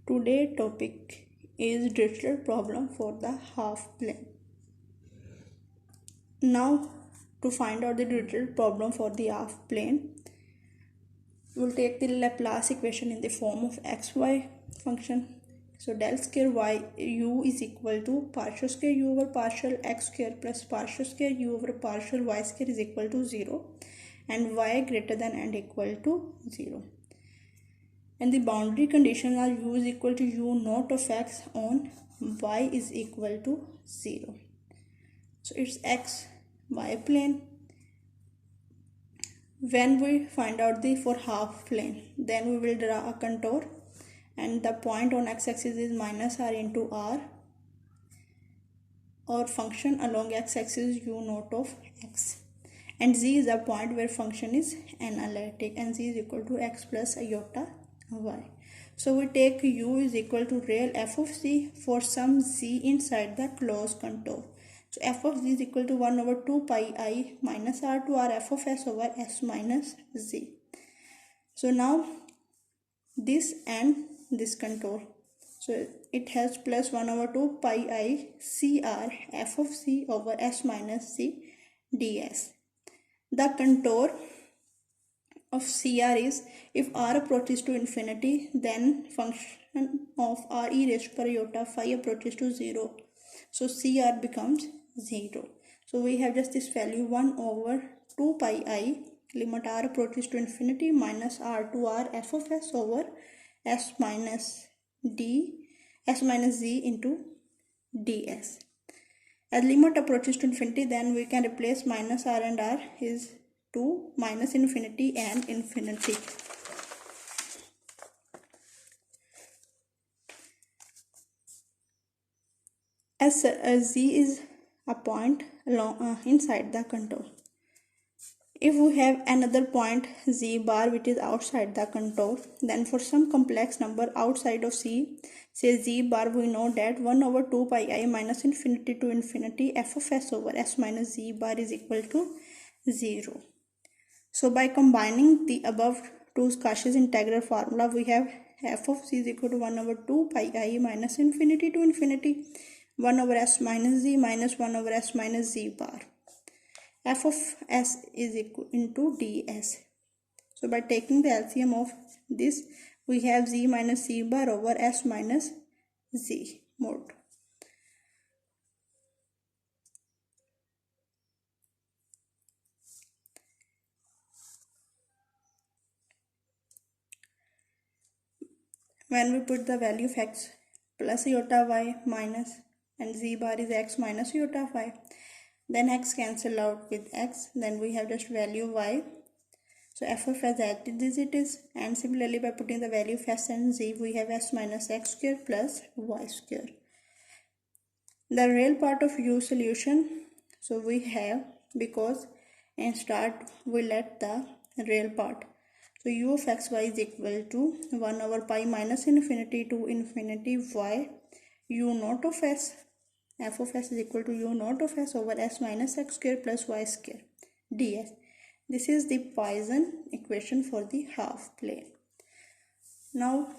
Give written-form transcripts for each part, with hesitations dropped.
Today's topic is Drichlet problem for the half plane. Now, to find out the Drichlet problem for the half plane, we'll take the Laplace equation in the form of xy function. So del square y u is equal to partial square u over partial x square plus partial square u over partial y square is equal to 0, and y greater than and equal to 0. And the boundary conditions are u is equal to u naught of x on y is equal to 0. So it's x y plane. When we find out the for half plane, then we will draw a contour, and the point on x-axis is minus r into r, or function along x-axis u naught of x, and z is a point where function is analytic, and z is equal to x plus iota y. So we take u is equal to real f of z for some z inside the closed contour. So f of z is equal to 1 over 2 pi I minus r to r f of s over s minus z. So now this and this contour, so it has plus 1 over 2 pi I cr f of c over s minus c ds. The contour of CR is, if R approaches to infinity, then function of R e raised to iota phi approaches to 0. So CR becomes 0. So we have just this value 1 over 2 pi I limit R approaches to infinity minus R to R f of s over s minus z into ds. As limit approaches to infinity, then we can replace minus R and R is to minus infinity and infinity. As z is a point along inside the contour. If we have another point z bar which is outside the contour, then for some complex number outside of c, say z bar, we know that 1 over 2 pi I minus infinity to infinity f of s over s minus z bar is equal to 0. So by combining the above two Cauchy's integral formula, we have f of z is equal to 1 over 2 pi I minus infinity to infinity 1 over s minus z minus 1 over s minus z bar. F of s is equal into ds. So by taking the LCM of this, we have z minus c bar over s minus z mod. When we put the value of x plus iota y minus and z bar is x minus iota y, then x cancel out with x, then we have just value y. So f of s as it is, and similarly by putting the value of s and z, we have s minus x square plus y square. The real part of u solution, so we have, because in start we let the real part. So u of xy is equal to 1 over pi minus infinity to infinity y u naught of s. F of s is equal to u naught of s over s minus x square plus y square ds. This is the Poisson equation for the half plane. Now,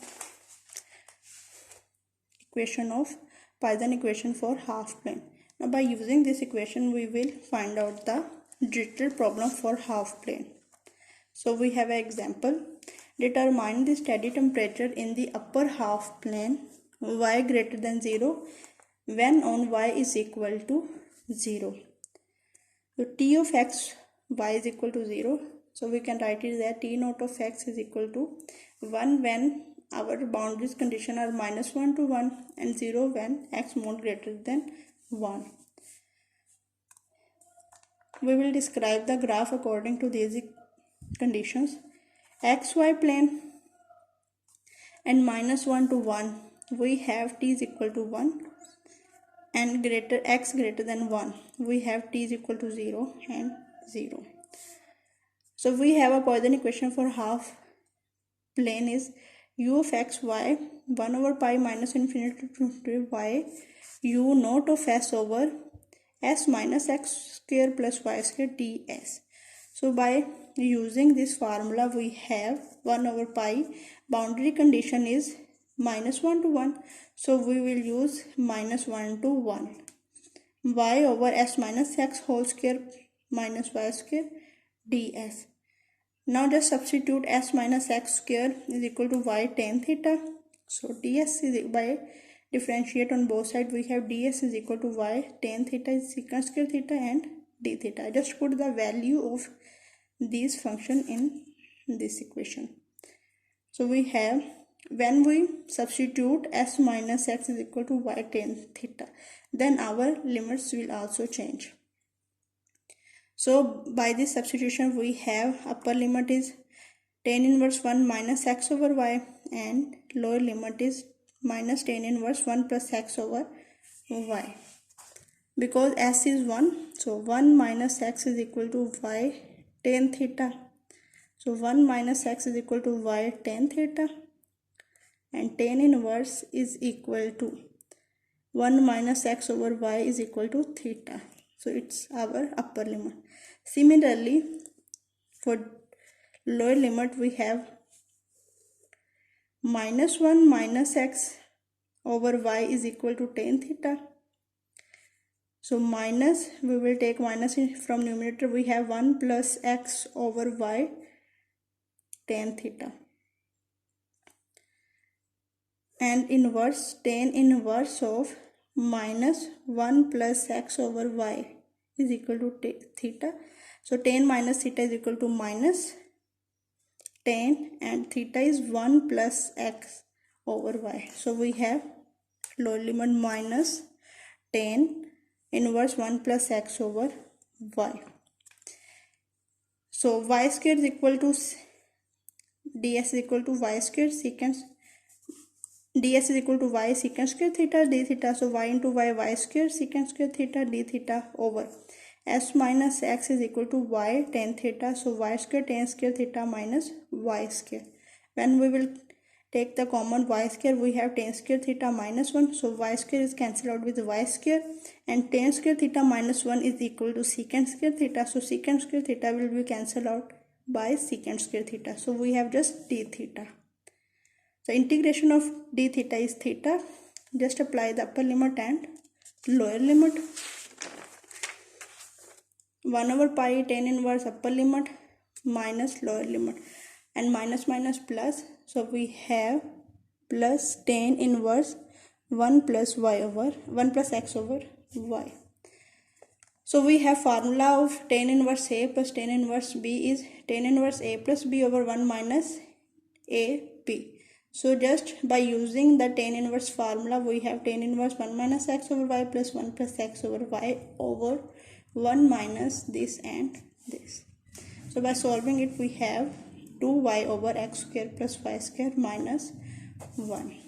Poisson equation for half plane. Now by using this equation, we will find out the Drichlet problem for half plane. So we have an example. Determine the steady temperature in the upper half plane y greater than 0 when on y is equal to 0. So t of x y is equal to 0. So we can write it that t naught of x is equal to 1 when our boundaries condition are minus 1 to 1 and 0 when x mod greater than 1. We will describe the graph according to these conditions. XY plane and minus 1 to 1, we have t is equal to 1, and x greater than 1, we have t is equal to 0 and 0. So we have a Poisson equation for half plane is u of x y 1 over pi minus infinity to y u naught of s over s minus x square plus y square ds. So by using this formula, we have 1 over pi, boundary condition is minus 1 to 1. So we will use minus 1 to 1. Y over s minus x whole square minus y square ds. Now just substitute s minus x square is equal to y tan theta. So ds is by differentiate on both sides, we have ds is equal to y tan theta is secant square theta and d theta. Just put the value of these function in this equation. So we have, when we substitute s minus x is equal to y tan theta, then our limits will also change. So by this substitution we have upper limit is tan inverse 1 minus x over y and lower limit is minus tan inverse 1 plus x over y. Because s is 1, so 1 minus x is equal to y tan theta. So 1 minus x is equal to y tan theta, and tan inverse is equal to 1 minus x over y is equal to theta. So it's our upper limit. Similarly, for lower limit we have minus 1 minus x over y is equal to tan theta. So minus, we will take minus from numerator, we have 1 plus x over y tan theta. And inverse, tan inverse of minus 1 plus x over y is equal to theta. So tan minus theta is equal to minus tan, and theta is 1 plus x over y. So we have lower limit minus tan inverse 1 plus x over y. So y square is equal to ds is equal to y square secant, ds is equal to y secant square theta d theta. So y into y square secant square theta d theta over s minus x is equal to y tan theta. So y square tan square theta minus y square. When we will take the common y square, we have tan square theta minus 1. So y square is cancelled out with y square, and tan square theta minus 1 is equal to secant square theta. So secant square theta will be cancelled out by secant square theta. So we have just d theta. So integration of d theta is theta. Just apply the upper limit and lower limit. 1 over pi tan inverse upper limit minus lower limit, and minus minus plus. So we have plus tan inverse 1 plus y over 1 plus x over y. So we have formula of tan inverse a plus tan inverse b is tan inverse a plus b over 1 minus a b. So just by using the tan inverse formula, we have tan inverse 1 minus x over y plus 1 plus x over y over 1 minus this and this. So by solving it, we have 2y over x square plus y square minus 1.